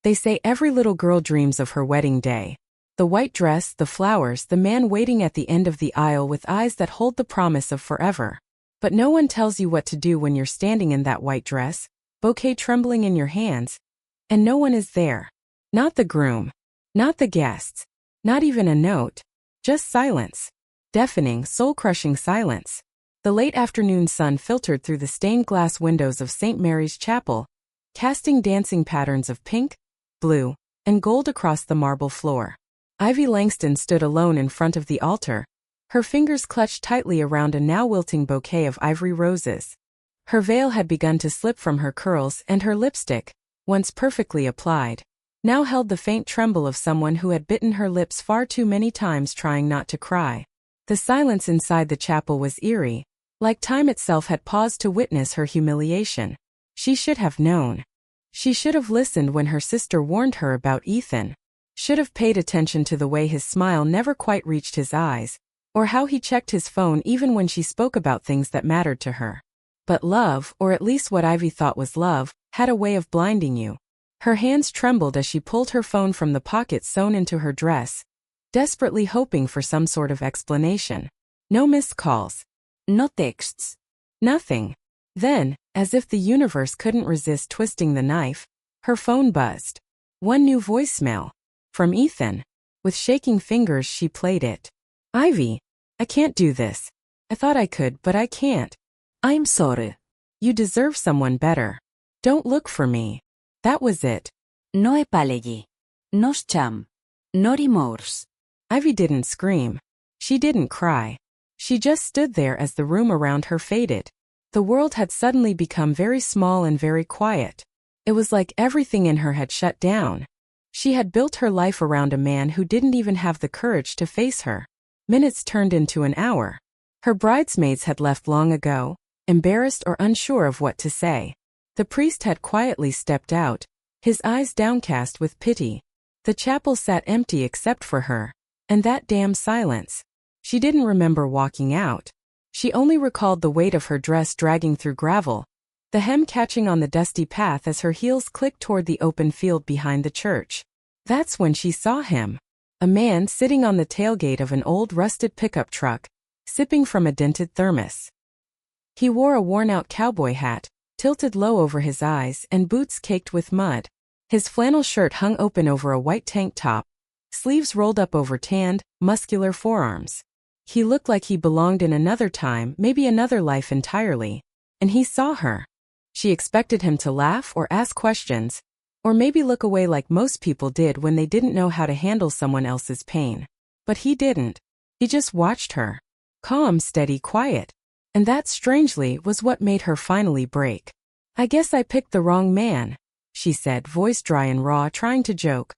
They say every little girl dreams of her wedding day. The white dress, the flowers, the man waiting at the end of the aisle with eyes that hold the promise of forever. But no one tells you what to do when you're standing in that white dress, bouquet trembling in your hands, and no one is there. Not the groom. Not the guests. Not even a note. Just silence. Deafening, soul-crushing silence. The late afternoon sun filtered through the stained glass windows of St. Mary's Chapel, casting dancing patterns of pink, blue, and gold across the marble floor. Ivy Langston stood alone in front of the altar, her fingers clutched tightly around a now wilting bouquet of ivory roses. Her veil had begun to slip from her curls, and her lipstick, once perfectly applied, now held the faint tremble of someone who had bitten her lips far too many times trying not to cry. The silence inside the chapel was eerie, like time itself had paused to witness her humiliation. She should have known. She should have listened when her sister warned her about Ethan. Should have paid attention to the way his smile never quite reached his eyes, or how he checked his phone even when she spoke about things that mattered to her. But love, or at least what Ivy thought was love, had a way of blinding you. Her hands trembled as she pulled her phone from the pocket sewn into her dress, desperately hoping for some sort of explanation. No missed calls. No texts. Nothing. Then, as if the universe couldn't resist twisting the knife, her phone buzzed. One new voicemail. From Ethan. With shaking fingers she played it. Ivy, I can't do this. I thought I could, but I can't. I'm sorry. You deserve someone better. Don't look for me. That was it. No apology. No shame. No remorse. Ivy didn't scream. She didn't cry. She just stood there as the room around her faded. The world had suddenly become very small and very quiet. It was like everything in her had shut down. She had built her life around a man who didn't even have the courage to face her. Minutes turned into an hour. Her bridesmaids had left long ago, embarrassed or unsure of what to say. The priest had quietly stepped out, his eyes downcast with pity. The chapel sat empty except for her, and that damn silence. She didn't remember walking out. She only recalled the weight of her dress dragging through gravel, the hem catching on the dusty path as her heels clicked toward the open field behind the church. That's when she saw him. A man sitting on the tailgate of an old rusted pickup truck, sipping from a dented thermos. He wore a worn-out cowboy hat, tilted low over his eyes, and boots caked with mud. His flannel shirt hung open over a white tank top, sleeves rolled up over tanned, muscular forearms. He looked like he belonged in another time, maybe another life entirely. And he saw her. She expected him to laugh or ask questions, or maybe look away like most people did when they didn't know how to handle someone else's pain. But he didn't. He just watched her. Calm, steady, quiet. And that, strangely, was what made her finally break. I guess I picked the wrong man, she said, voice dry and raw, trying to joke.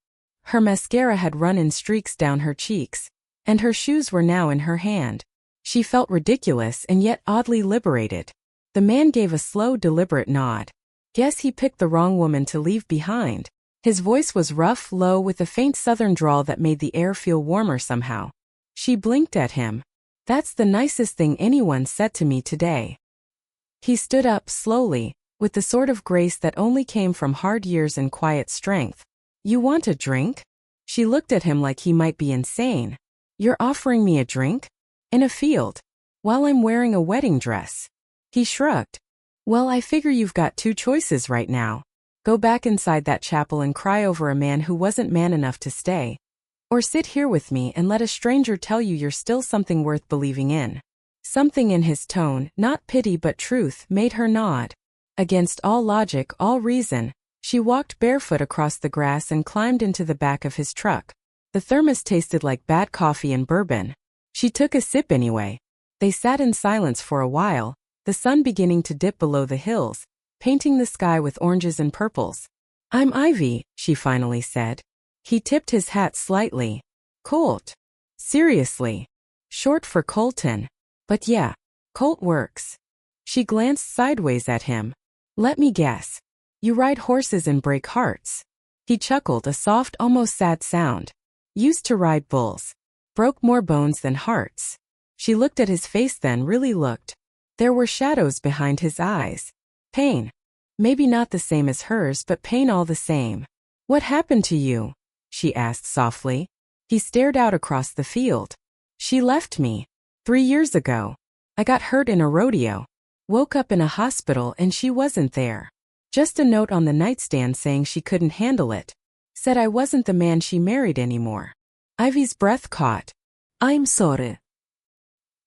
Her mascara had run in streaks down her cheeks, and her shoes were now in her hand. She felt ridiculous and yet oddly liberated. The man gave a slow, deliberate nod. Guess he picked the wrong woman to leave behind. His voice was rough, low, with a faint southern drawl that made the air feel warmer somehow. She blinked at him. That's the nicest thing anyone said to me today. He stood up slowly, with the sort of grace that only came from hard years and quiet strength. You want a drink? She looked at him like he might be insane. You're offering me a drink? In a field? While I'm wearing a wedding dress? He shrugged. Well, I figure you've got two choices right now. Go back inside that chapel and cry over a man who wasn't man enough to stay. Or sit here with me and let a stranger tell you you're still something worth believing in. Something in his tone, not pity but truth, made her nod. Against all logic, all reason, she walked barefoot across the grass and climbed into the back of his truck. The thermos tasted like bad coffee and bourbon. She took a sip anyway. They sat in silence for a while, the sun beginning to dip below the hills, painting the sky with oranges and purples. I'm Ivy, she finally said. He tipped his hat slightly. Colt. Seriously. Short for Colton. But yeah, Colt works. She glanced sideways at him. Let me guess. You ride horses and break hearts. He chuckled, a soft, almost sad sound. Used to ride bulls. Broke more bones than hearts. She looked at his face then, really looked. There were shadows behind his eyes. Pain. Maybe not the same as hers, but pain all the same. What happened to you? She asked softly. He stared out across the field. She left me. 3 years ago. I got hurt in a rodeo. Woke up in a hospital and she wasn't there. Just a note on the nightstand saying she couldn't handle it. Said I wasn't the man she married anymore. Ivy's breath caught. I'm sorry.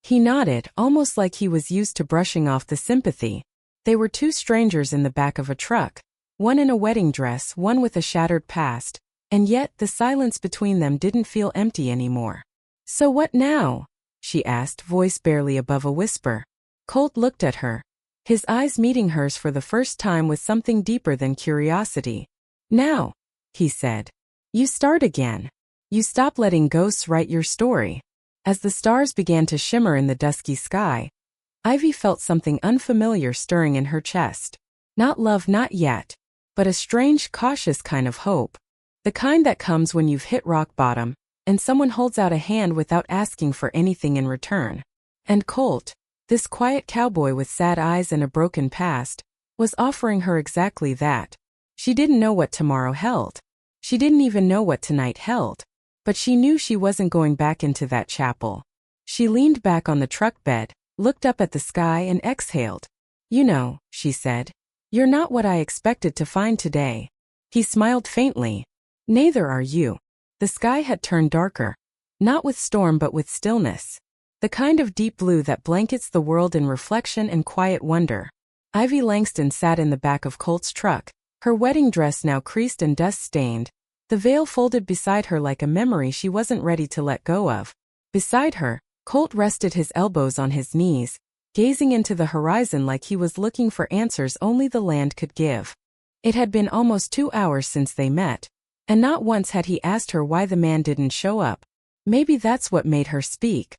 He nodded, almost like he was used to brushing off the sympathy. They were two strangers in the back of a truck. One in a wedding dress, one with a shattered past. And yet, the silence between them didn't feel empty anymore. So what now? She asked, voice barely above a whisper. Colt looked at her, his eyes meeting hers for the first time with something deeper than curiosity. Now, he said. You start again. You stop letting ghosts write your story. As the stars began to shimmer in the dusky sky, Ivy felt something unfamiliar stirring in her chest. Not love, not yet, but a strange, cautious kind of hope. The kind that comes when you've hit rock bottom, and someone holds out a hand without asking for anything in return. And Colt, this quiet cowboy with sad eyes and a broken past, was offering her exactly that. She didn't know what tomorrow held. She didn't even know what tonight held. But she knew she wasn't going back into that chapel. She leaned back on the truck bed, looked up at the sky and exhaled. You know, she said, you're not what I expected to find today. He smiled faintly. Neither are you. The sky had turned darker. Not with storm but with stillness. The kind of deep blue that blankets the world in reflection and quiet wonder. Ivy Langston sat in the back of Colt's truck, her wedding dress now creased and dust-stained, the veil folded beside her like a memory she wasn't ready to let go of. Beside her, Colt rested his elbows on his knees, gazing into the horizon like he was looking for answers only the land could give. It had been almost 2 hours since they met, and not once had he asked her why the man didn't show up. Maybe that's what made her speak.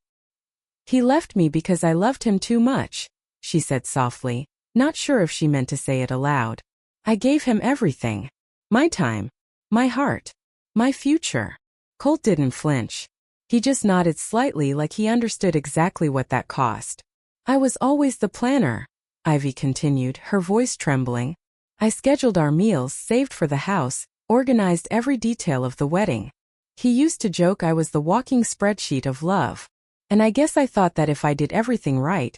He left me because I loved him too much, she said softly, not sure if she meant to say it aloud. I gave him everything. My time. My heart. My future. Colt didn't flinch. He just nodded slightly like he understood exactly what that cost. I was always the planner, Ivy continued, her voice trembling. I scheduled our meals, saved for the house, organized every detail of the wedding. He used to joke I was the walking spreadsheet of love. And I guess I thought that if I did everything right,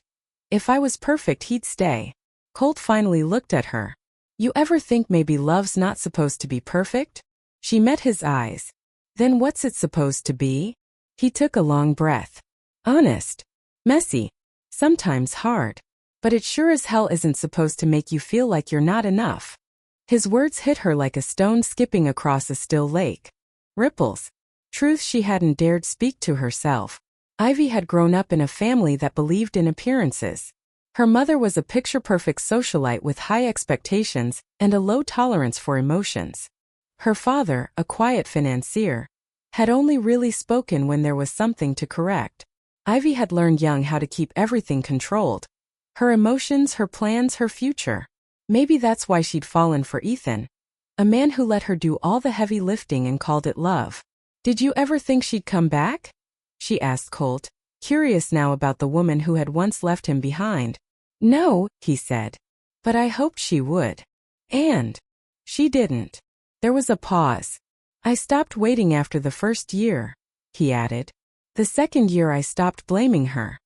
if I was perfect, he'd stay. Colt finally looked at her. You ever think maybe love's not supposed to be perfect? She met his eyes. Then what's it supposed to be? He took a long breath. Honest. Messy. Sometimes hard. But it sure as hell isn't supposed to make you feel like you're not enough. His words hit her like a stone skipping across a still lake. Ripples. Truths she hadn't dared speak to herself. Ivy had grown up in a family that believed in appearances. Her mother was a picture-perfect socialite with high expectations and a low tolerance for emotions. Her father, a quiet financier, had only really spoken when there was something to correct. Ivy had learned young how to keep everything controlled. Her emotions, her plans, her future. Maybe that's why she'd fallen for Ethan. A man who let her do all the heavy lifting and called it love. Did you ever think she'd come back? She asked Colt, curious now about the woman who had once left him behind. No, he said. But I hoped she would. And she didn't. There was a pause. I stopped waiting after the first year, he added. The second year I stopped blaming her.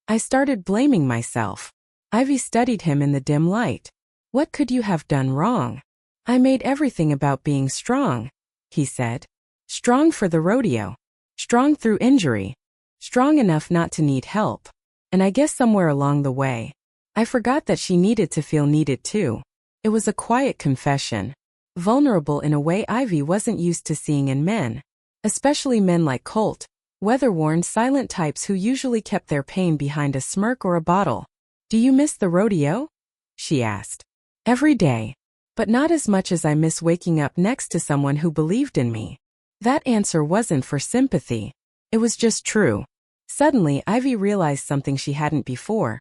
I started blaming myself. Ivy studied him in the dim light. What could you have done wrong? I made everything about being strong, he said. Strong for the rodeo. Strong through injury. Strong enough not to need help. And I guess somewhere along the way, I forgot that she needed to feel needed too. It was a quiet confession. Vulnerable in a way Ivy wasn't used to seeing in men. Especially men like Colt. Weather-worn, silent types who usually kept their pain behind a smirk or a bottle. Do you miss the rodeo? She asked. Every day. But not as much as I miss waking up next to someone who believed in me. That answer wasn't for sympathy. It was just true. Suddenly, Ivy realized something she hadn't before.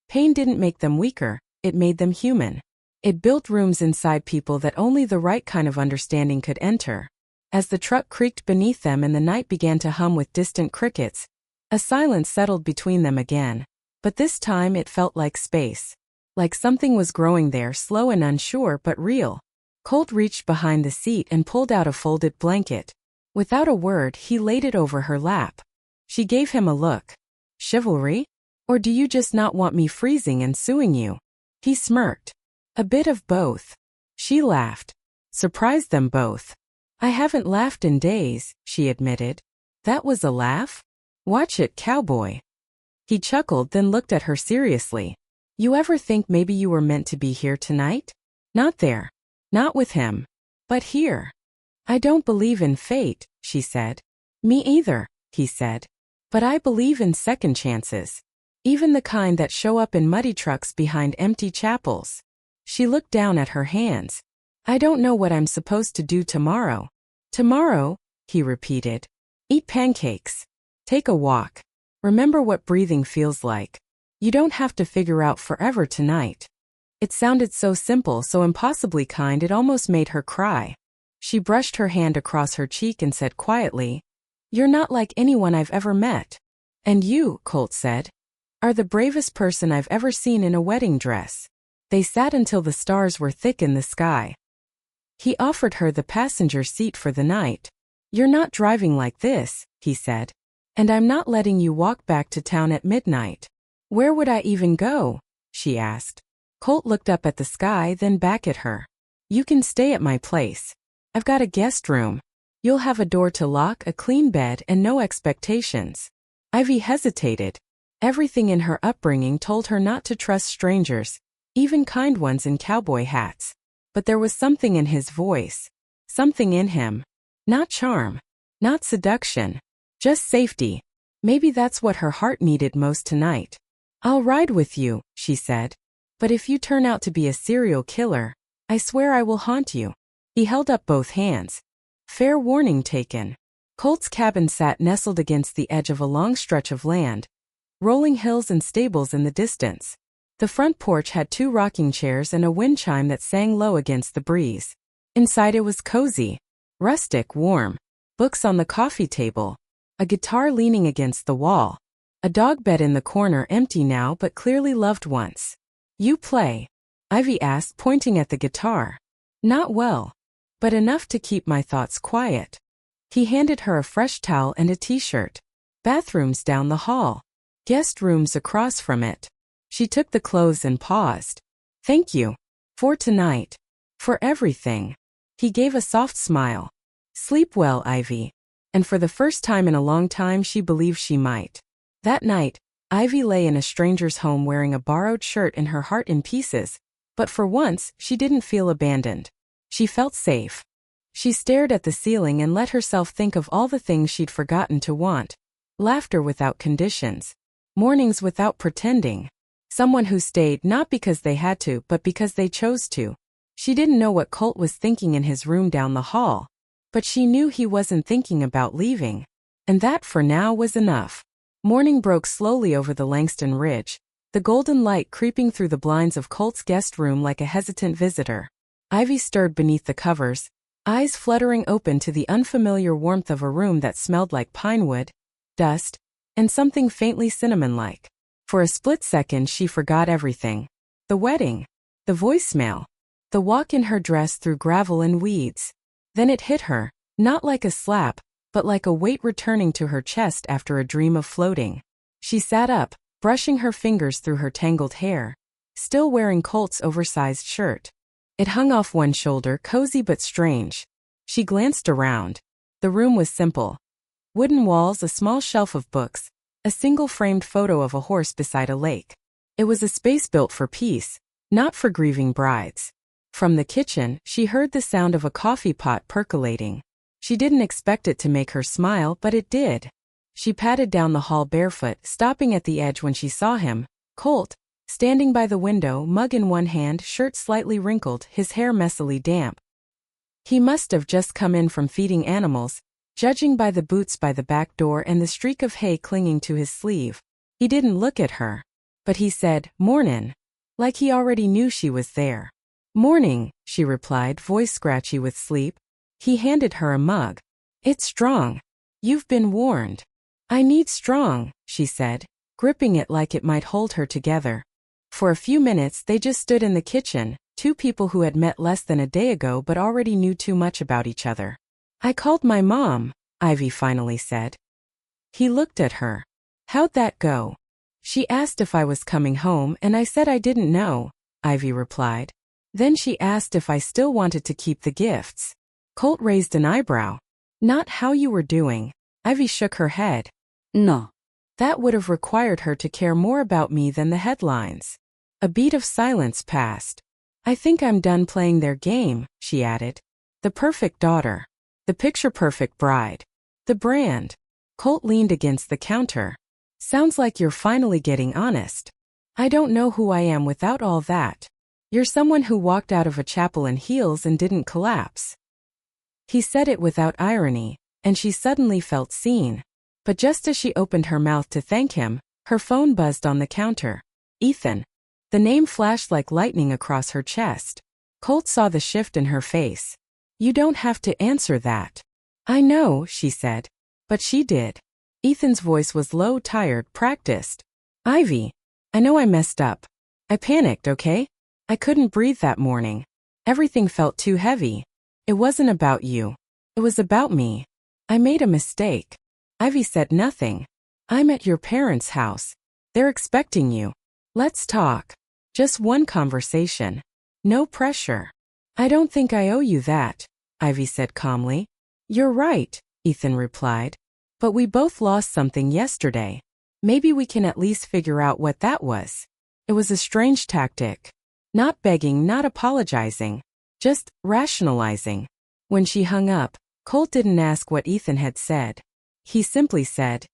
Pain didn't make them weaker, it made them human. It built rooms inside people that only the right kind of understanding could enter. As the truck creaked beneath them and the night began to hum with distant crickets, a silence settled between them again. But this time it felt like space. Like something was growing there, slow and unsure but real. Colt reached behind the seat and pulled out a folded blanket. Without a word, he laid it over her lap. She gave him a look. Chivalry? Or do you just not want me freezing and suing you? He smirked. A bit of both. She laughed. Surprised them both. I haven't laughed in days, she admitted. That was a laugh? Watch it, cowboy. He chuckled, then looked at her seriously. You ever think maybe you were meant to be here tonight? Not there. Not with him. But here. I don't believe in fate, she said. Me either, he said. But I believe in second chances. Even the kind that show up in muddy trucks behind empty chapels. She looked down at her hands. I don't know what I'm supposed to do tomorrow. Tomorrow, he repeated. Eat pancakes. Take a walk. Remember what breathing feels like. You don't have to figure out forever tonight. It sounded so simple, so impossibly kind, it almost made her cry. She brushed her hand across her cheek and said quietly, You're not like anyone I've ever met. And you, Colt said, are the bravest person I've ever seen in a wedding dress. They sat until the stars were thick in the sky. He offered her the passenger seat for the night. You're not driving like this, he said. And I'm not letting you walk back to town at midnight. Where would I even go? She asked. Colt looked up at the sky, then back at her. You can stay at my place. I've got a guest room. You'll have a door to lock, a clean bed, and no expectations. Ivy hesitated. Everything in her upbringing told her not to trust strangers, even kind ones in cowboy hats. But there was something in his voice. Something in him. Not charm. Not seduction. Just safety. Maybe that's what her heart needed most tonight. I'll ride with you, she said. But if you turn out to be a serial killer, I swear I will haunt you. He held up both hands. Fair warning taken. Colt's cabin sat nestled against the edge of a long stretch of land. Rolling hills and stables in the distance. The front porch had 2 rocking chairs and a wind chime that sang low against the breeze. Inside it was cozy. Rustic, warm. Books on the coffee table. A guitar leaning against the wall. A dog bed in the corner, empty now but clearly loved once. You play? Ivy asked, pointing at the guitar. Not well. But enough to keep my thoughts quiet. He handed her a fresh towel and a t-shirt. Bathrooms down the hall. Guest rooms across from it. She took the clothes and paused. Thank you. For tonight. For everything. He gave a soft smile. Sleep well, Ivy. And for the first time in a long time she believed she might. That night, Ivy lay in a stranger's home wearing a borrowed shirt and her heart in pieces, but for once she didn't feel abandoned. She felt safe. She stared at the ceiling and let herself think of all the things she'd forgotten to want. Laughter without conditions. Mornings without pretending. Someone who stayed not because they had to, but because they chose to. She didn't know what Colt was thinking in his room down the hall, but she knew he wasn't thinking about leaving. And that for now was enough. Morning broke slowly over the Langston Ridge, the golden light creeping through the blinds of Colt's guest room like a hesitant visitor. Ivy stirred beneath the covers, eyes fluttering open to the unfamiliar warmth of a room that smelled like pine wood, dust, and something faintly cinnamon-like. For a split second she forgot everything. The wedding. The voicemail. The walk in her dress through gravel and weeds. Then it hit her, not like a slap, but like a weight returning to her chest after a dream of floating. She sat up, brushing her fingers through her tangled hair, still wearing Colt's oversized shirt. It hung off one shoulder, cozy but strange. She glanced around. The room was simple. Wooden walls, a small shelf of books, a single framed photo of a horse beside a lake. It was a space built for peace, not for grieving brides. From the kitchen, she heard the sound of a coffee pot percolating. She didn't expect it to make her smile, but it did. She padded down the hall barefoot, stopping at the edge when she saw him, Colt, standing by the window, mug in one hand, shirt slightly wrinkled, his hair messily damp. He must have just come in from feeding animals, judging by the boots by the back door and the streak of hay clinging to his sleeve. He didn't look at her. But he said, "Mornin'," like he already knew she was there. "Morning," she replied, voice scratchy with sleep. He handed her a mug. "It's strong. You've been warned." "I need strong," she said, gripping it like it might hold her together. For a few minutes they just stood in the kitchen, Two people who had met less than a day ago but already knew too much about each other. I called my mom, Ivy finally said. He looked at her. How'd that go? She asked if I was coming home and I said I didn't know, Ivy replied. Then she asked if I still wanted to keep the gifts. Colt raised an eyebrow. Not how you were doing. Ivy shook her head. No. That would have required her to care more about me than the headlines. A beat of silence passed. I think I'm done playing their game, she added. The perfect daughter. The picture-perfect bride. The brand. Colt leaned against the counter. Sounds like you're finally getting honest. I don't know who I am without all that. You're someone who walked out of a chapel in heels and didn't collapse. He said it without irony, and she suddenly felt seen. But just as she opened her mouth to thank him, her phone buzzed on the counter. Ethan. The name flashed like lightning across her chest. Colt saw the shift in her face. You don't have to answer that. I know, she said. But she did. Ethan's voice was low, tired, practiced. Ivy. I know I messed up. I panicked, okay? I couldn't breathe that morning. Everything felt too heavy. It wasn't about you. It was about me. I made a mistake. Ivy said nothing. I'm at your parents' house. They're expecting you. Let's talk. Just one conversation. No pressure. I don't think I owe you that, Ivy said calmly. You're right, Ethan replied. But we both lost something yesterday. Maybe we can at least figure out what that was. It was a strange tactic. Not begging, not apologizing. Just rationalizing. When she hung up, Colt didn't ask what Ethan had said. He simply said,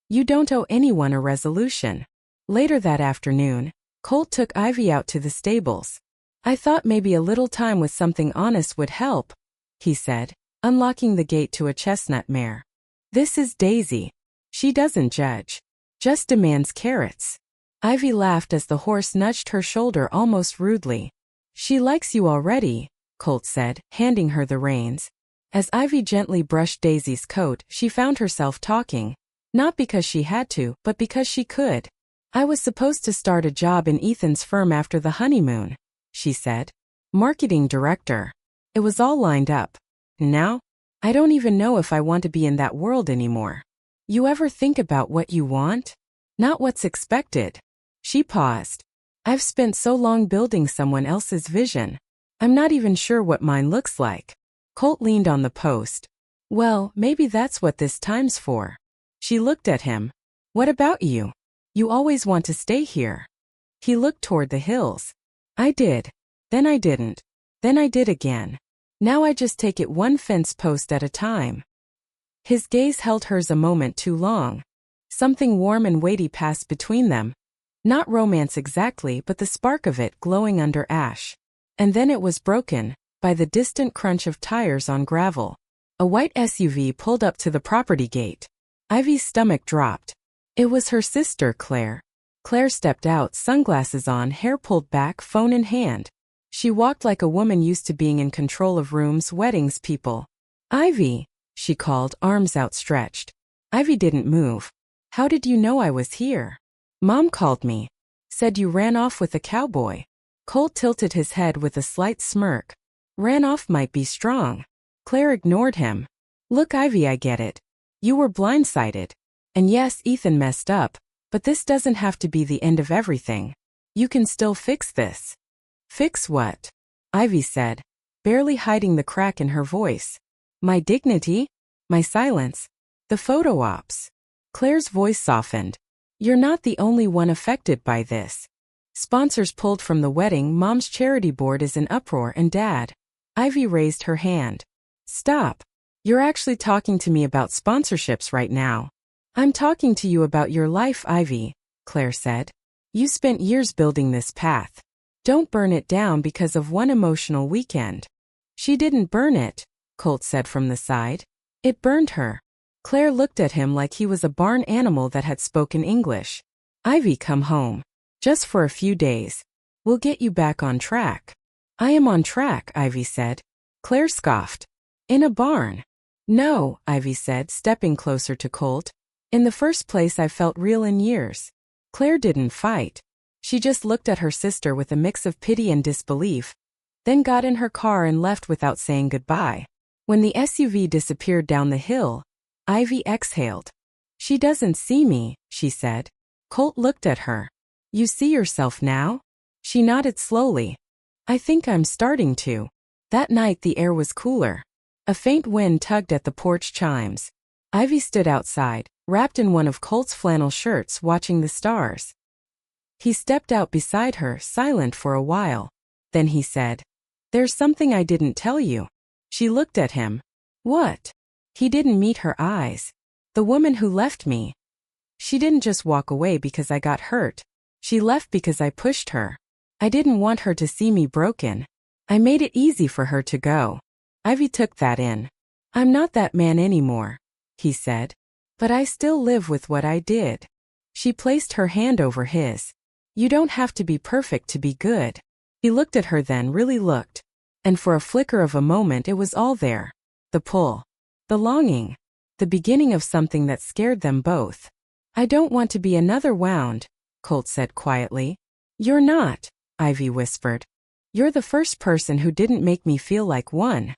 You don't owe anyone a resolution. Later that afternoon, Colt took Ivy out to the stables. I thought maybe a little time with something honest would help, he said, unlocking the gate to a chestnut mare. This is Daisy. She doesn't judge. Just demands carrots. Ivy laughed as the horse nudged her shoulder almost rudely. She likes you already, Colt said, handing her the reins. As Ivy gently brushed Daisy's coat, she found herself talking. Not because she had to, but because she could. I was supposed to start a job in Ethan's firm after the honeymoon, she said. Marketing director. It was all lined up. Now, I don't even know if I want to be in that world anymore. You ever think about what you want? Not what's expected. She paused. I've spent so long building someone else's vision. I'm not even sure what mine looks like. Colt leaned on the post. Well, maybe that's what this time's for. She looked at him. What about you? You always want to stay here. He looked toward the hills. I did. Then I didn't. Then I did again. Now I just take it one fence post at a time. His gaze held hers a moment too long. Something warm and weighty passed between them. Not romance exactly, but the spark of it glowing under ash. And then it was broken by the distant crunch of tires on gravel. A white SUV pulled up to the property gate. Ivy's stomach dropped. It was her sister, Claire. Claire stepped out, sunglasses on, hair pulled back, phone in hand. She walked like a woman used to being in control of rooms, weddings, people. Ivy, she called, arms outstretched. Ivy didn't move. How did you know I was here? Mom called me. Said you ran off with a cowboy. Colt tilted his head with a slight smirk. Ran off might be strong. Claire ignored him. Look, Ivy, I get it. You were blindsided. And yes, Ethan messed up, but this doesn't have to be the end of everything. You can still fix this. Fix what? Ivy said, barely hiding the crack in her voice. My dignity? My silence? The photo ops? Claire's voice softened. You're not the only one affected by this. Sponsors pulled from the wedding, Mom's charity board is in uproar, and Dad. Ivy raised her hand. Stop. You're actually talking to me about sponsorships right now. I'm talking to you about your life, Ivy, Claire said. You spent years building this path. Don't burn it down because of one emotional weekend. She didn't burn it, Colt said from the side. It burned her. Claire looked at him like he was a barn animal that had spoken English. Ivy, come home. Just for a few days. We'll get you back on track. I am on track, Ivy said. Claire scoffed. In a barn. No, Ivy said, stepping closer to Colt. In the first place, I felt real in years. Claire didn't fight. She just looked at her sister with a mix of pity and disbelief. then got in her car and left without saying goodbye. When the SUV disappeared down the hill, Ivy exhaled. "She doesn't see me," she said. Colt looked at her. "You see yourself now?" She nodded slowly. "I think I'm starting to." That night the air was cooler. A faint wind tugged at the porch chimes. Ivy stood outside, wrapped in one of Colt's flannel shirts, watching the stars. He stepped out beside her, silent for a while. Then he said, "There's something I didn't tell you." She looked at him. "What?" He didn't meet her eyes. "The woman who left me. She didn't just walk away because I got hurt. She left because I pushed her. I didn't want her to see me broken. I made it easy for her to go." Ivy took that in. "I'm not that man anymore," he said. "But I still live with what I did." She placed her hand over his. "You don't have to be perfect to be good." He looked at her, then really looked. And for a flicker of a moment it was all there. The pull. The longing. The beginning of something that scared them both. "I don't want to be another wound," Colt said quietly. "You're not," Ivy whispered. "You're the first person who didn't make me feel like one."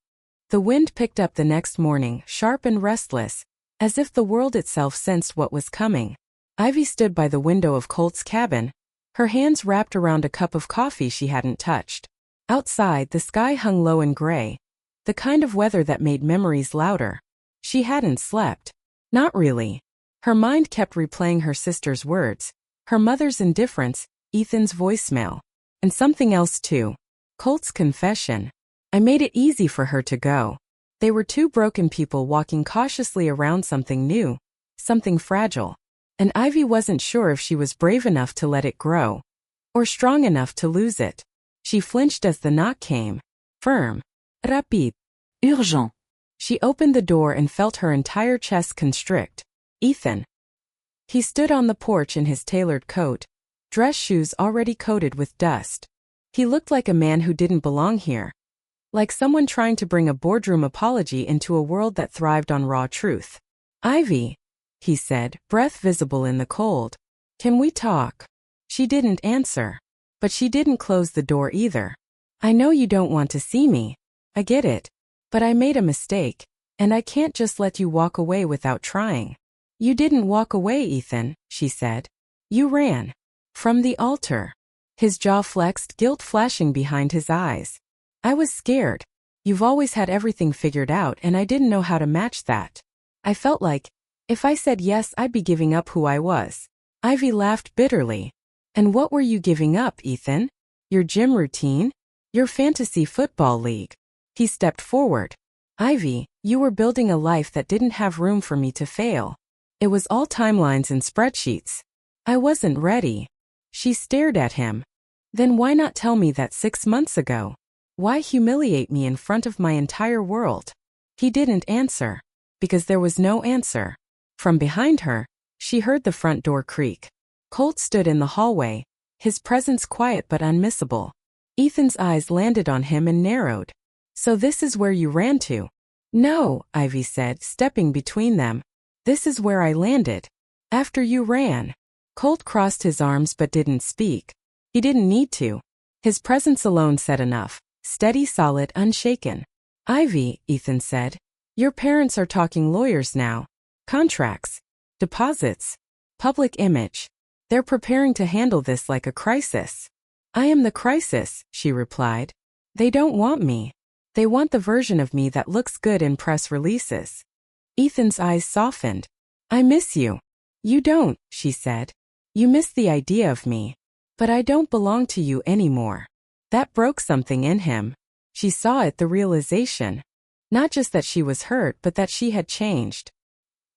The wind picked up the next morning, sharp and restless, as if the world itself sensed what was coming. Ivy stood by the window of Colt's cabin, her hands wrapped around a cup of coffee she hadn't touched. Outside, the sky hung low and gray, the kind of weather that made memories louder. She hadn't slept. Not really. Her mind kept replaying her sister's words, her mother's indifference, Ethan's voicemail, and something else too. Colt's confession. "I made it easy for her to go." They were two broken people walking cautiously around something new, something fragile. And Ivy wasn't sure if she was brave enough to let it grow, or strong enough to lose it. She flinched as the knock came. Firm. Rapide. Urgent. She opened the door and felt her entire chest constrict. Ethan. He stood on the porch in his tailored coat, dress shoes already coated with dust. He looked like a man who didn't belong here. Like someone trying to bring a boardroom apology into a world that thrived on raw truth. "Ivy," he said, breath visible in the cold. "Can we talk?" She didn't answer. But she didn't close the door either. "I know you don't want to see me. I get it. But I made a mistake, and I can't just let you walk away without trying." "You didn't walk away, Ethan," she said. "You ran. From the altar." His jaw flexed, guilt flashing behind his eyes. "I was scared. You've always had everything figured out, and I didn't know how to match that. I felt like, if I said yes, I'd be giving up who I was." Ivy laughed bitterly. "And what were you giving up, Ethan? Your gym routine? Your fantasy football league?" He stepped forward. "Ivy, you were building a life that didn't have room for me to fail. It was all timelines and spreadsheets. I wasn't ready." She stared at him. "Then why not tell me that 6 months ago? Why humiliate me in front of my entire world?" He didn't answer. Because there was no answer. From behind her, she heard the front door creak. Colt stood in the hallway, his presence quiet but unmissable. Ethan's eyes landed on him and narrowed. "So this is where you ran to?" "No," Ivy said, stepping between them. "This is where I landed. After you ran." Colt crossed his arms but didn't speak. He didn't need to. His presence alone said enough. Steady, solid, unshaken. "Ivy," Ethan said, "your parents are talking lawyers now. Contracts. Deposits. Public image. They're preparing to handle this like a crisis." "I am the crisis," she replied. "They don't want me. They want the version of me that looks good in press releases." Ethan's eyes softened. "I miss you." "You don't," she said. "You miss the idea of me. But I don't belong to you anymore." That broke something in him. She saw it, the realization. Not just that she was hurt, but that she had changed.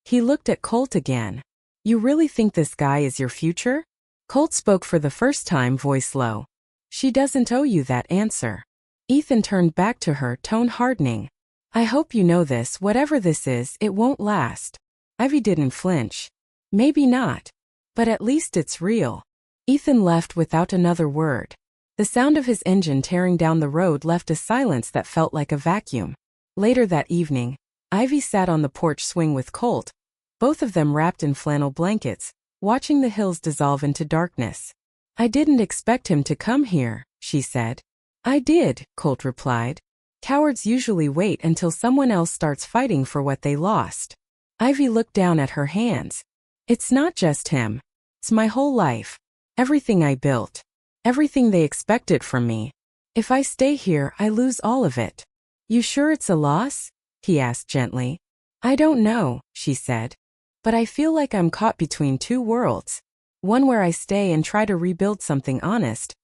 He looked at Colt again. "You really think this guy is your future?" Colt spoke for the first time, voice low. "She doesn't owe you that answer." Ethan turned back to her, tone hardening. "I hope you know this, whatever this is, it won't last." Ivy didn't flinch. "Maybe not. But at least it's real." Ethan left without another word. The sound of his engine tearing down the road left a silence that felt like a vacuum. Later that evening, Ivy sat on the porch swing with Colt, both of them wrapped in flannel blankets, watching the hills dissolve into darkness. "I didn't expect him to come here," she said. I did, Colt replied. Cowards usually wait until someone else starts fighting for what they lost. Ivy looked down at her hands. It's not just him. It's my whole life. Everything I built. Everything they expected from me. If I stay here, I lose all of it. You sure it's a loss? He asked gently. I don't know, she said. But I feel like I'm caught between two worlds. One where I stay and try to rebuild something honest,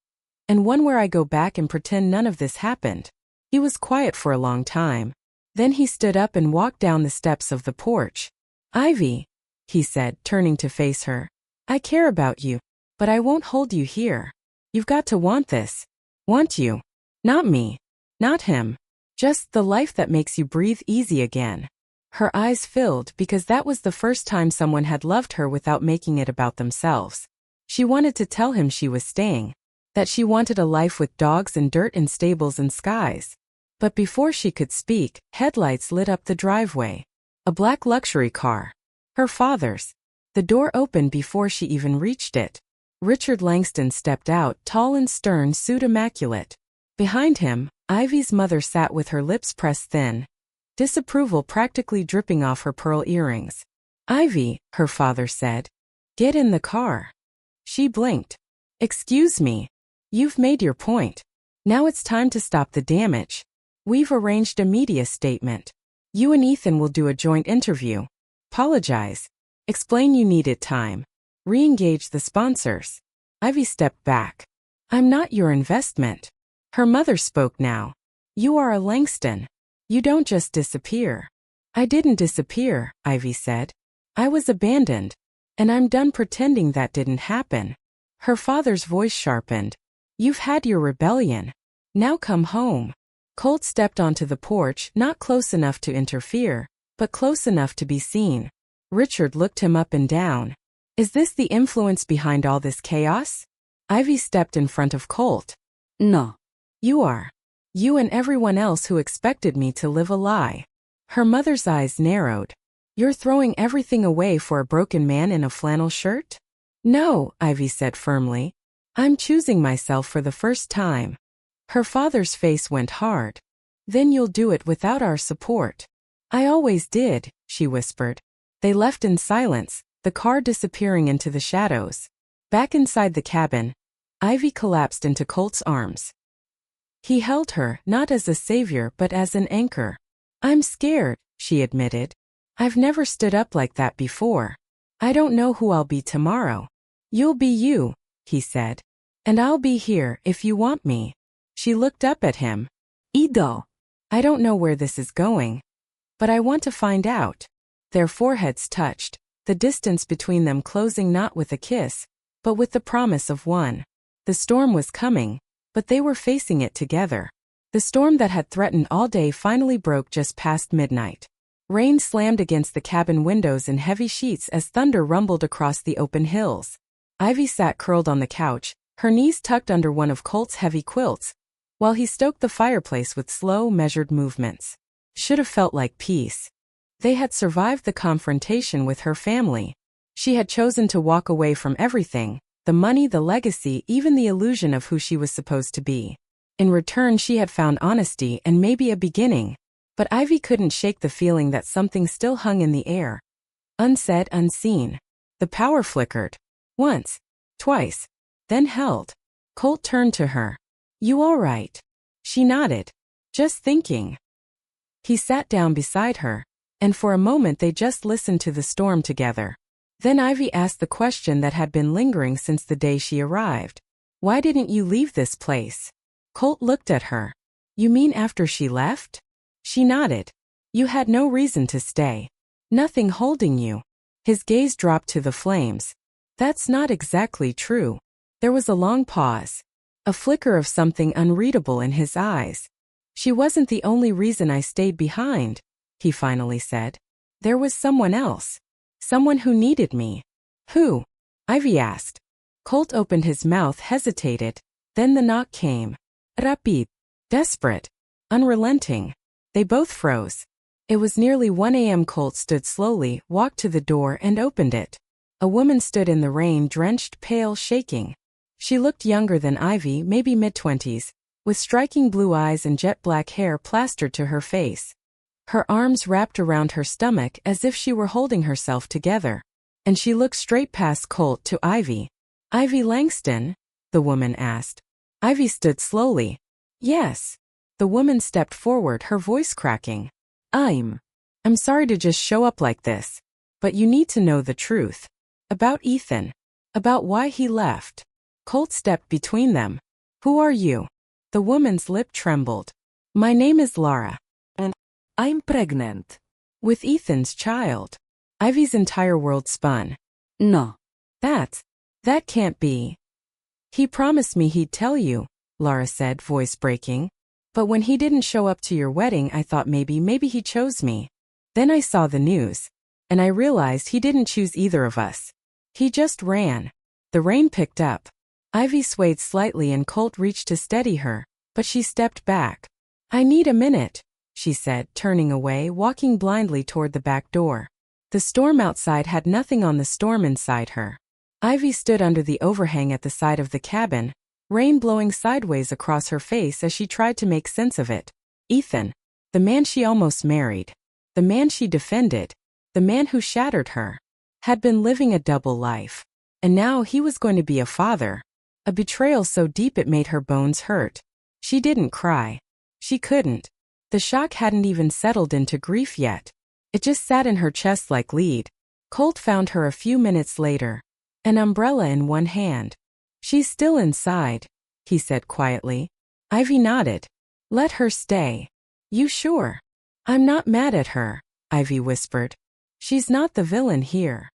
and one where I go back and pretend none of this happened. He was quiet for a long time. Then he stood up and walked down the steps of the porch. Ivy, he said, turning to face her. I care about you, but I won't hold you here. You've got to want this. Want you. Not me. Not him. Just the life that makes you breathe easy again. Her eyes filled because that was the first time someone had loved her without making it about themselves. She wanted to tell him she was staying, that she wanted a life with dogs and dirt and stables and skies. But before she could speak, headlights lit up the driveway. A black luxury car. Her father's. The door opened before she even reached it. Richard Langston stepped out, tall and stern, suit immaculate. Behind him, Ivy's mother sat with her lips pressed thin, disapproval practically dripping off her pearl earrings. Ivy, her father said. Get in the car. She blinked. Excuse me. You've made your point. Now it's time to stop the damage. We've arranged a media statement. You and Ethan will do a joint interview. Apologize. Explain you needed time. Re-engage the sponsors. Ivy stepped back. I'm not your investment. Her mother spoke now. You are a Langston. You don't just disappear. I didn't disappear, Ivy said. I was abandoned. And I'm done pretending that didn't happen. Her father's voice sharpened. You've had your rebellion. Now come home. Colt stepped onto the porch, not close enough to interfere, but close enough to be seen. Richard looked him up and down. Is this the influence behind all this chaos? Ivy stepped in front of Colt. No. You are. You and everyone else who expected me to live a lie. Her mother's eyes narrowed. You're throwing everything away for a broken man in a flannel shirt? No, Ivy said firmly. I'm choosing myself for the first time. Her father's face went hard. Then you'll do it without our support. I always did, she whispered. They left in silence, the car disappearing into the shadows. Back inside the cabin, Ivy collapsed into Colt's arms. He held her, not as a savior but as an anchor. I'm scared, she admitted. I've never stood up like that before. I don't know who I'll be tomorrow. You'll be you, he said. And I'll be here if you want me. She looked up at him. Ido. I don't know where this is going. But I want to find out. Their foreheads touched, the distance between them closing not with a kiss, but with the promise of one. The storm was coming, but they were facing it together. The storm that had threatened all day finally broke just past midnight. Rain slammed against the cabin windows in heavy sheets as thunder rumbled across the open hills. Ivy sat curled on the couch, her knees tucked under one of Colt's heavy quilts, while he stoked the fireplace with slow, measured movements. Should have felt like peace. They had survived the confrontation with her family. She had chosen to walk away from everything, the money, the legacy, even the illusion of who she was supposed to be. In return, she had found honesty and maybe a beginning. But Ivy couldn't shake the feeling that something still hung in the air. Unsaid, unseen. The power flickered. Once. Twice. Then held. Colt turned to her. You all right? She nodded. Just thinking. He sat down beside her, and for a moment they just listened to the storm together. Then Ivy asked the question that had been lingering since the day she arrived. Why didn't you leave this place? Colt looked at her. You mean after she left? She nodded. You had no reason to stay. Nothing holding you. His gaze dropped to the flames. That's not exactly true. There was a long pause. A flicker of something unreadable in his eyes. She wasn't the only reason I stayed behind, he finally said. There was someone else. Someone who needed me. Who? Ivy asked. Colt opened his mouth, hesitated. Then the knock came. Rapid. Desperate. Unrelenting. They both froze. It was nearly 1 a.m. Colt stood slowly, walked to the door and opened it. A woman stood in the rain, drenched, pale, shaking. She looked younger than Ivy, maybe mid-20s, with striking blue eyes and jet black hair plastered to her face. Her arms wrapped around her stomach as if she were holding herself together. And she looked straight past Colt to Ivy. "Ivy Langston?" the woman asked. Ivy stood slowly. "Yes." The woman stepped forward, her voice cracking. I'm sorry to just show up like this. But you need to know the truth. About Ethan. About why he left." Colt stepped between them. "Who are you?" The woman's lip trembled. "My name is Lara. And I'm pregnant. With Ethan's child." Ivy's entire world spun. No. That can't be. "He promised me he'd tell you," Lara said, voice breaking. "But when he didn't show up to your wedding, I thought maybe he chose me. Then I saw the news. And I realized he didn't choose either of us. He just ran." The rain picked up. Ivy swayed slightly and Colt reached to steady her, but she stepped back. "I need a minute," she said, turning away, walking blindly toward the back door. The storm outside had nothing on the storm inside her. Ivy stood under the overhang at the side of the cabin, rain blowing sideways across her face as she tried to make sense of it. Ethan. The man she almost married. The man she defended. The man who shattered her. Had been living a double life. And now he was going to be a father. A betrayal so deep it made her bones hurt. She didn't cry. She couldn't. The shock hadn't even settled into grief yet. It just sat in her chest like lead. Colt found her a few minutes later. An umbrella in one hand. "She's still inside," he said quietly. Ivy nodded. "Let her stay." "You sure?" "I'm not mad at her," Ivy whispered. "She's not the villain here."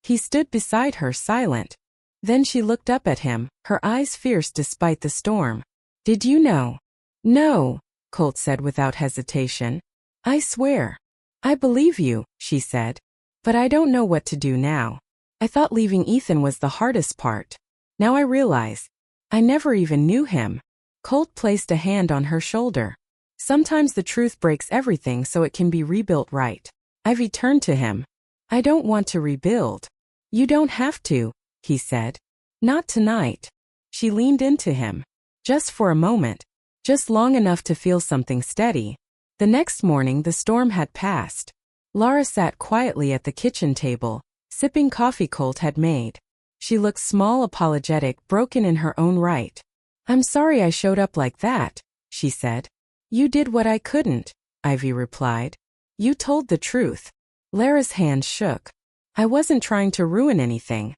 He stood beside her, silent. Then she looked up at him, her eyes fierce despite the storm. "Did you know?" "No," Colt said without hesitation. "I swear." "I believe you," she said. "But I don't know what to do now. I thought leaving Ethan was the hardest part. Now I realize. I never even knew him." Colt placed a hand on her shoulder. "Sometimes the truth breaks everything so it can be rebuilt right." Ivy turned to him. "I don't want to rebuild." "You don't have to," he said. "Not tonight." She leaned into him. Just for a moment. Just long enough to feel something steady. The next morning the storm had passed. Lara sat quietly at the kitchen table, sipping coffee Colt had made. She looked small, apologetic, broken in her own right. "I'm sorry I showed up like that," she said. "You did what I couldn't," Ivy replied. "You told the truth." Lara's hand shook. "I wasn't trying to ruin anything.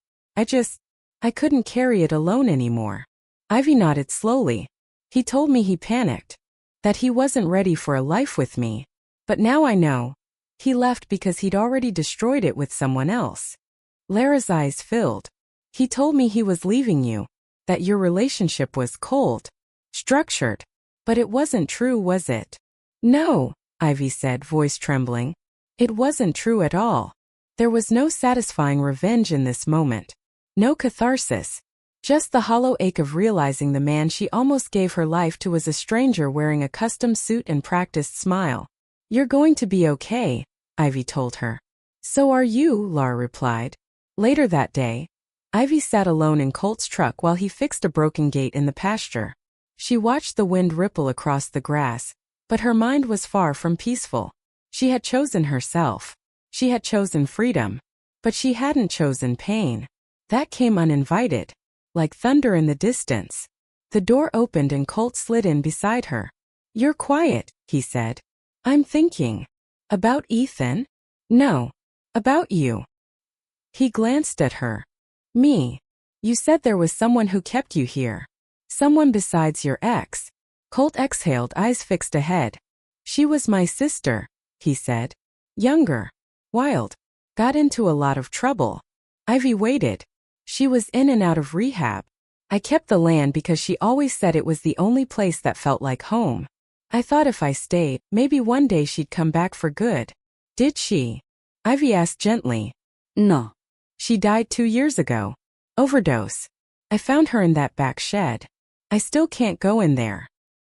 I couldn't carry it alone anymore." Ivy nodded slowly. "He told me he panicked. That he wasn't ready for a life with me. But now I know. He left because he'd already destroyed it with someone else." Lara's eyes filled. "He told me he was leaving you. That your relationship was cold. Structured. But it wasn't true, was it?" "No," Ivy said, voice trembling. "It wasn't true at all. There was no satisfying revenge in this moment. No catharsis. Just the hollow ache of realizing the man she almost gave her life to was a stranger wearing a custom suit and practiced smile." "You're going to be okay," Ivy told her. "So are you," Lara replied. Later that day, Ivy sat alone in Colt's truck while he fixed a broken gate in the pasture. She watched the wind ripple across the grass, but her mind was far from peaceful. She had chosen herself. She had chosen freedom. But she hadn't chosen pain. That came uninvited. Like thunder in the distance. The door opened and Colt slid in beside her. "You're quiet," he said. "I'm thinking." "About Ethan?" "No. About you." He glanced at her. "Me. You said there was someone who kept you here. Someone besides your ex." Colt exhaled, eyes fixed ahead. "She was my sister," he said. "Younger. Wild. Got into a lot of trouble." Ivy waited. "She was in and out of rehab. I kept the land because she always said it was the only place that felt like home. I thought if I stayed, maybe one day she'd come back for good." "Did she?" Ivy asked gently. No. "She died 2 years ago. Overdose. I found her in that back shed. I still can't go in there."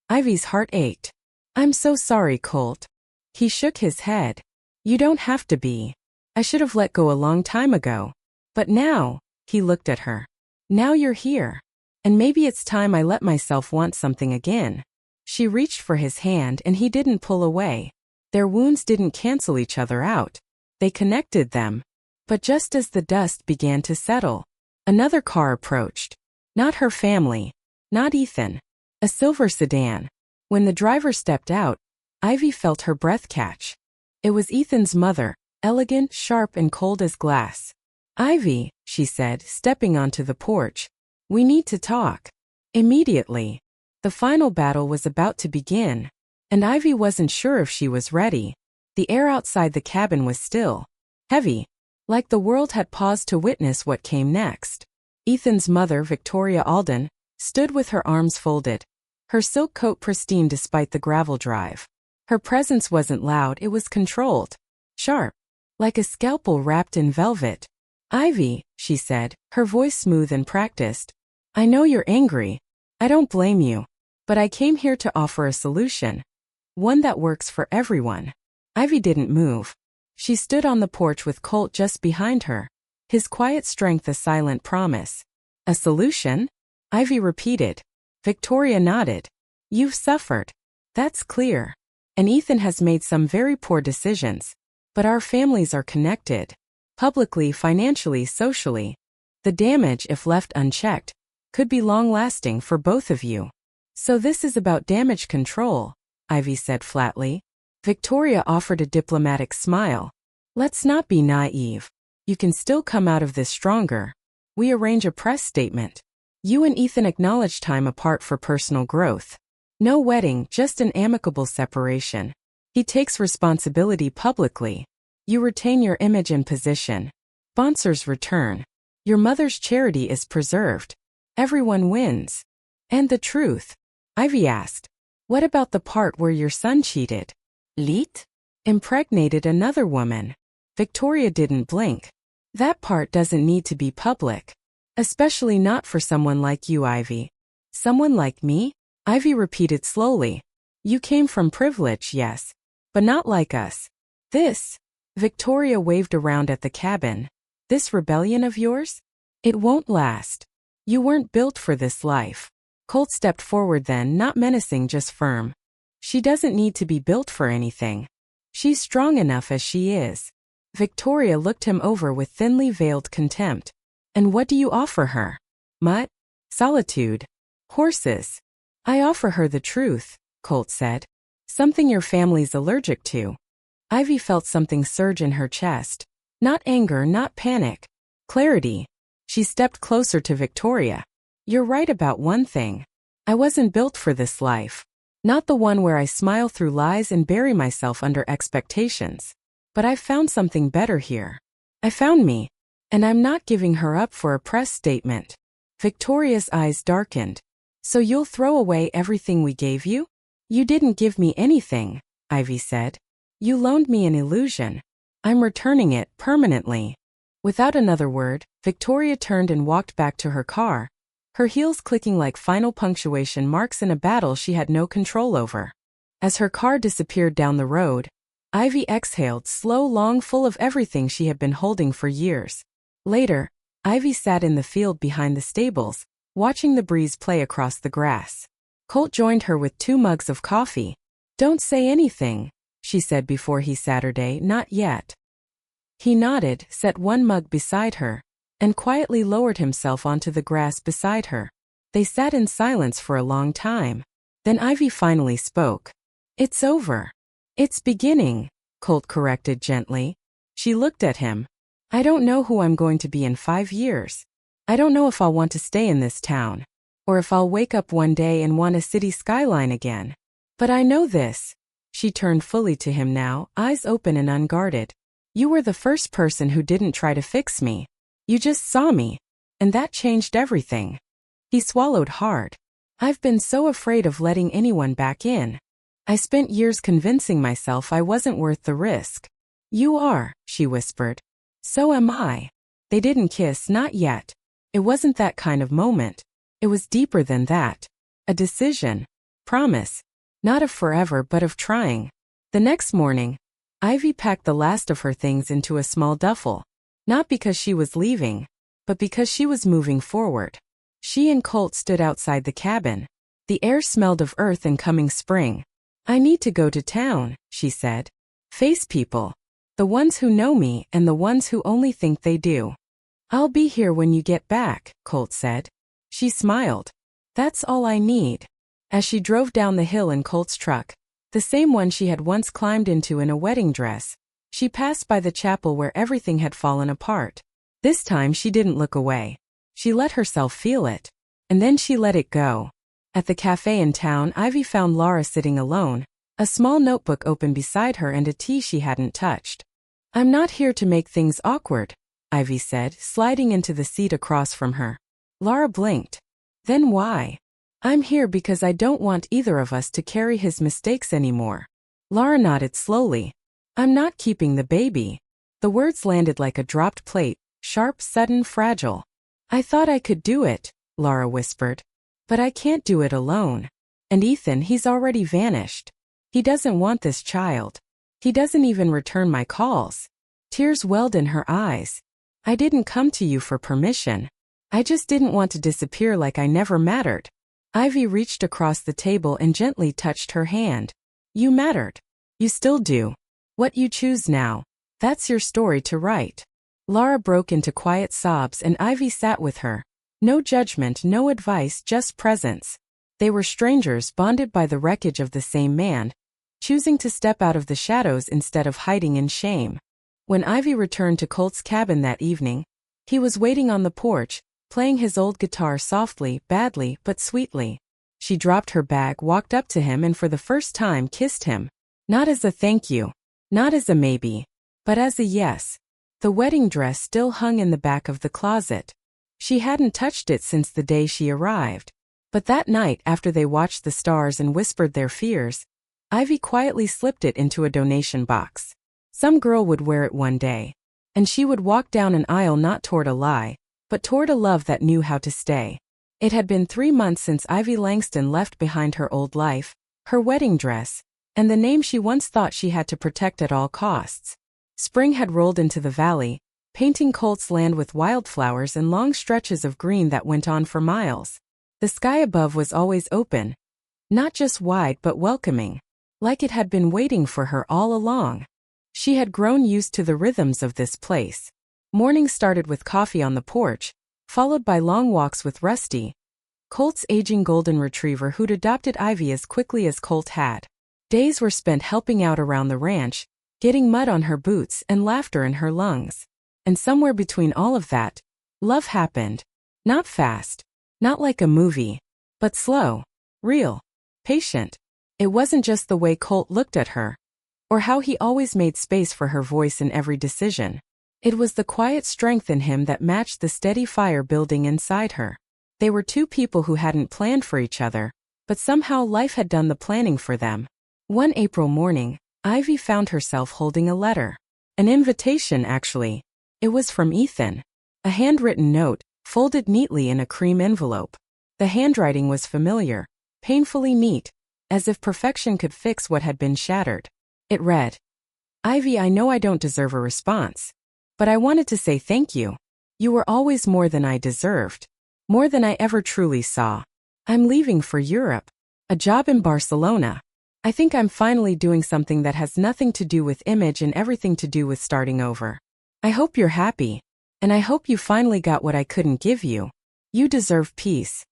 Ivy's heart ached. "I'm so sorry, Colt." He shook his head. "You don't have to be. I should have let go a long time ago. But now," he looked at her. "Now you're here. And maybe it's time I let myself want something again. She reached for his hand and he didn't pull away. Their wounds didn't cancel each other out. They connected them. But just as the dust began to settle, another car approached. Not her family. Not Ethan. A silver sedan. When the driver stepped out, Ivy felt her breath catch. It was Ethan's mother, elegant, sharp, and cold as glass. "Ivy," she said, stepping onto the porch. "We need to talk." Immediately. The final battle was about to begin, and Ivy wasn't sure if she was ready. The air outside the cabin was still, heavy, like the world had paused to witness what came next. Ethan's mother, Victoria Alden, stood with her arms folded, her silk coat pristine despite the gravel drive. Her presence wasn't loud, it was controlled, sharp, like a scalpel wrapped in velvet. "Ivy," she said, her voice smooth and practiced. "I know you're angry. I don't blame you. But I came here to offer a solution. One that works for everyone." Ivy didn't move. She stood on the porch with Colt just behind her, his quiet strength a silent promise. "A solution?" Ivy repeated. Victoria nodded. "You've suffered. That's clear. And Ethan has made some very poor decisions. But our families are connected. Publicly, financially, socially. The damage, if left unchecked, could be long-lasting for both of you. So this is about damage control," Ivy said flatly. Victoria offered a diplomatic smile. "Let's not be naive. You can still come out of this stronger. We arrange a press statement. You and Ethan acknowledge time apart for personal growth. No wedding, just an amicable separation. He takes responsibility publicly. You retain your image and position. Sponsors return. Your mother's charity is preserved. Everyone wins." "And the truth?" Ivy asked. "What about the part where your son cheated?" "Liet? Impregnated another woman." Victoria didn't blink. "That part doesn't need to be public. Especially not for someone like you, Ivy." "Someone like me?" Ivy repeated slowly. "You came from privilege, yes. But not like us. This," Victoria waved around at the cabin, "this rebellion of yours? It won't last. You weren't built for this life." Colt stepped forward then, not menacing, just firm. "She doesn't need to be built for anything. She's strong enough as she is." Victoria looked him over with thinly veiled contempt. "And what do you offer her? Mutt? Solitude? Horses?" "I offer her the truth," Colt said. "Something your family's allergic to." Ivy felt something surge in her chest. Not anger, not panic. Clarity. She stepped closer to Victoria. "You're right about one thing. I wasn't built for this life. Not the one where I smile through lies and bury myself under expectations. But I found something better here. I found me. And I'm not giving her up for a press statement." Victoria's eyes darkened. "So you'll throw away everything we gave you?" "You didn't give me anything," Ivy said. "You loaned me an illusion. I'm returning it permanently." Without another word, Victoria turned and walked back to her car, her heels clicking like final punctuation marks in a battle she had no control over. As her car disappeared down the road, Ivy exhaled, slow, long, full of everything she had been holding for years. Later, Ivy sat in the field behind the stables, watching the breeze play across the grass. Colt joined her with 2 mugs of coffee. "Don't say anything," she said before he Saturday, "not yet." He nodded, set 1 mug beside her, and quietly lowered himself onto the grass beside her. They sat in silence for a long time. Then Ivy finally spoke. "It's over." "It's beginning," Colt corrected gently. She looked at him. "I don't know who I'm going to be in 5 years. I don't know if I'll want to stay in this town, or if I'll wake up one day and want a city skyline again. But I know this." She turned fully to him now, eyes open and unguarded. "You were the first person who didn't try to fix me. You just saw me. And that changed everything." He swallowed hard. "I've been so afraid of letting anyone back in. I spent years convincing myself I wasn't worth the risk." "You are," she whispered. "So am I." They didn't kiss, not yet. It wasn't that kind of moment. It was deeper than that. A decision. Promise. Not of forever but of trying. The next morning, Ivy packed the last of her things into a small duffel. Not because she was leaving, but because she was moving forward. She and Colt stood outside the cabin. The air smelled of earth and coming spring. I need to go to town, she said. Face people. The ones who know me and the ones who only think they do. I'll be here when you get back, Colt said. She smiled. That's all I need. As she drove down the hill in Colt's truck, the same one she had once climbed into in a wedding dress, she passed by the chapel where everything had fallen apart. This time she didn't look away. She let herself feel it. And then she let it go. At the cafe in town, Ivy found Laura sitting alone, a small notebook open beside her and a tea she hadn't touched. I'm not here to make things awkward, Ivy said, sliding into the seat across from her. Laura blinked. Then why? I'm here because I don't want either of us to carry his mistakes anymore. Laura nodded slowly. I'm not keeping the baby. The words landed like a dropped plate, sharp, sudden, fragile. I thought I could do it, Laura whispered. But I can't do it alone. And Ethan, he's already vanished. He doesn't want this child. He doesn't even return my calls. Tears welled in her eyes. I didn't come to you for permission. I just didn't want to disappear like I never mattered. Ivy reached across the table and gently touched her hand. You mattered. You still do. What you choose now, that's your story to write. Laura broke into quiet sobs and Ivy sat with her. No judgment, no advice, just presence. They were strangers bonded by the wreckage of the same man, choosing to step out of the shadows instead of hiding in shame. When Ivy returned to Colt's cabin that evening, he was waiting on the porch, playing his old guitar softly, badly, but sweetly. She dropped her bag, walked up to him and for the first time kissed him. Not as a thank you, not as a maybe, but as a yes. The wedding dress still hung in the back of the closet. She hadn't touched it since the day she arrived. But that night, after they watched the stars and whispered their fears, Ivy quietly slipped it into a donation box. Some girl would wear it one day, and she would walk down an aisle not toward a lie, but toward a love that knew how to stay. It had been 3 months since Ivy Langston left behind her old life, her wedding dress, and the name she once thought she had to protect at all costs. Spring had rolled into the valley, painting Colt's land with wildflowers and long stretches of green that went on for miles. The sky above was always open, not just wide but welcoming, like it had been waiting for her all along. She had grown used to the rhythms of this place. Mornings started with coffee on the porch, followed by long walks with Rusty, Colt's aging golden retriever who'd adopted Ivy as quickly as Colt had. Days were spent helping out around the ranch, getting mud on her boots and laughter in her lungs. And somewhere between all of that, love happened. Not fast, not like a movie, but slow, real, patient. It wasn't just the way Colt looked at her, or how he always made space for her voice in every decision. It was the quiet strength in him that matched the steady fire building inside her. They were two people who hadn't planned for each other, but somehow life had done the planning for them. One April morning, Ivy found herself holding a letter. An invitation, actually. It was from Ethan. A handwritten note, folded neatly in a cream envelope. The handwriting was familiar, painfully neat, as if perfection could fix what had been shattered. It read, Ivy, I know I don't deserve a response, but I wanted to say thank you. You were always more than I deserved. More than I ever truly saw. I'm leaving for Europe. A job in Barcelona. I think I'm finally doing something that has nothing to do with image and everything to do with starting over. I hope you're happy. And I hope you finally got what I couldn't give you. You deserve peace.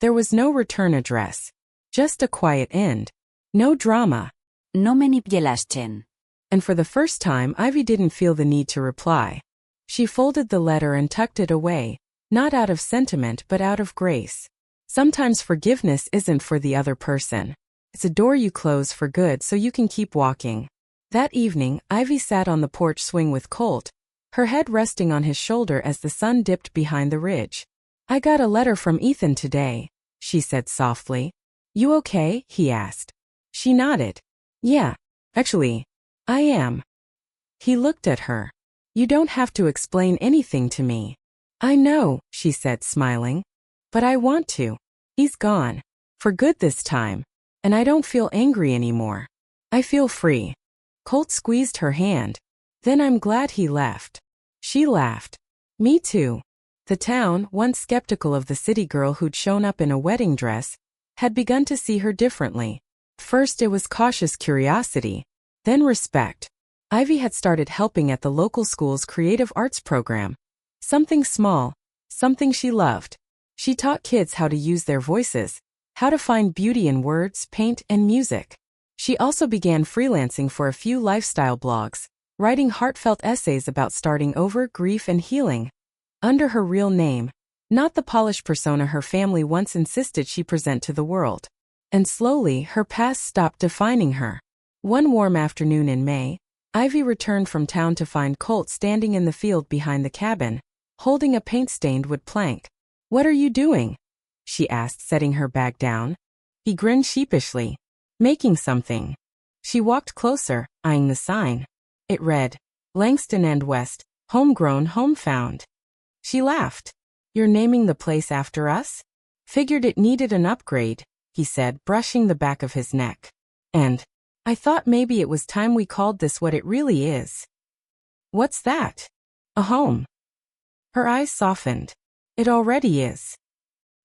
There was no return address. Just a quiet end. No drama. No me niebielasten. And for the first time, Ivy didn't feel the need to reply. She folded the letter and tucked it away, not out of sentiment but out of grace. Sometimes forgiveness isn't for the other person. It's a door you close for good so you can keep walking. That evening, Ivy sat on the porch swing with Colt, her head resting on his shoulder as the sun dipped behind the ridge. I got a letter from Ethan today, she said softly. You okay? He asked. She nodded. Yeah, actually, I am. He looked at her. You don't have to explain anything to me. I know, she said, smiling. But I want to. He's gone. For good this time. And I don't feel angry anymore. I feel free. Colt squeezed her hand. Then I'm glad he left. She laughed. Me too. The town, once skeptical of the city girl who'd shown up in a wedding dress, had begun to see her differently. First it was cautious curiosity, then respect. Ivy had started helping at the local school's creative arts program. Something small, something she loved. She taught kids how to use their voices, how to find beauty in words, paint, and music. She also began freelancing for a few lifestyle blogs, writing heartfelt essays about starting over, grief, and healing. Under her real name, not the polished persona her family once insisted she present to the world. And slowly, her past stopped defining her. One warm afternoon in May, Ivy returned from town to find Colt standing in the field behind the cabin, holding a paint-stained wood plank. "What are you doing?" she asked, setting her bag down. He grinned sheepishly. "Making something." She walked closer, eyeing the sign. It read, "Langston End West, homegrown, home found." She laughed. "You're naming the place after us?" "Figured it needed an upgrade," he said, brushing the back of his neck. "And I thought maybe it was time we called this what it really is." "What's that?" "A home." Her eyes softened. "It already is."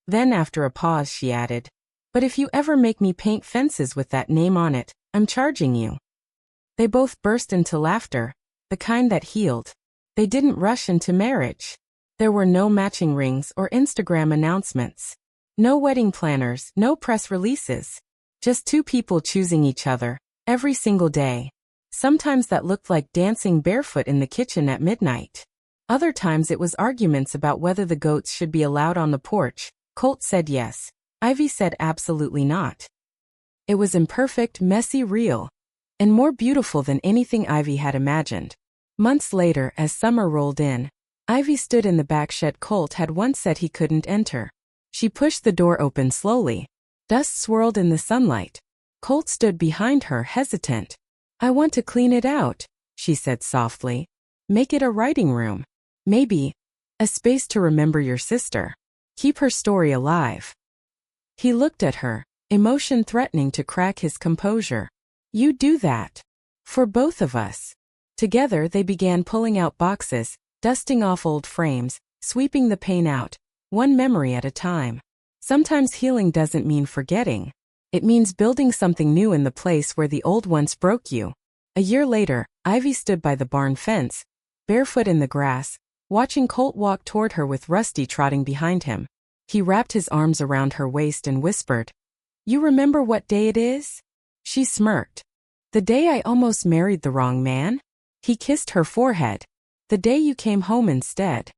Then after a pause she added, "But if you ever make me paint fences with that name on it, I'm charging you." They both burst into laughter, the kind that healed. They didn't rush into marriage. There were no matching rings or Instagram announcements. No wedding planners, no press releases. Just two people choosing each other, every single day. Sometimes that looked like dancing barefoot in the kitchen at midnight. Other times it was arguments about whether the goats should be allowed on the porch. Colt said yes. Ivy said absolutely not. It was imperfect, messy, real. And more beautiful than anything Ivy had imagined. Months later, as summer rolled in, Ivy stood in the back shed Colt had once said he couldn't enter. She pushed the door open slowly. Dust swirled in the sunlight. Colt stood behind her, hesitant. "I want to clean it out," she said softly. "Make it a writing room. Maybe a space to remember your sister. Keep her story alive." He looked at her, emotion threatening to crack his composure. "You do that. For both of us." Together they began pulling out boxes, dusting off old frames, sweeping the paint out, one memory at a time. Sometimes healing doesn't mean forgetting. It means building something new in the place where the old once broke you. A year later, Ivy stood by the barn fence, barefoot in the grass, watching Colt walk toward her with Rusty trotting behind him. He wrapped his arms around her waist and whispered, "You remember what day it is?" She smirked. "The day I almost married the wrong man?" He kissed her forehead. "The day you came home instead."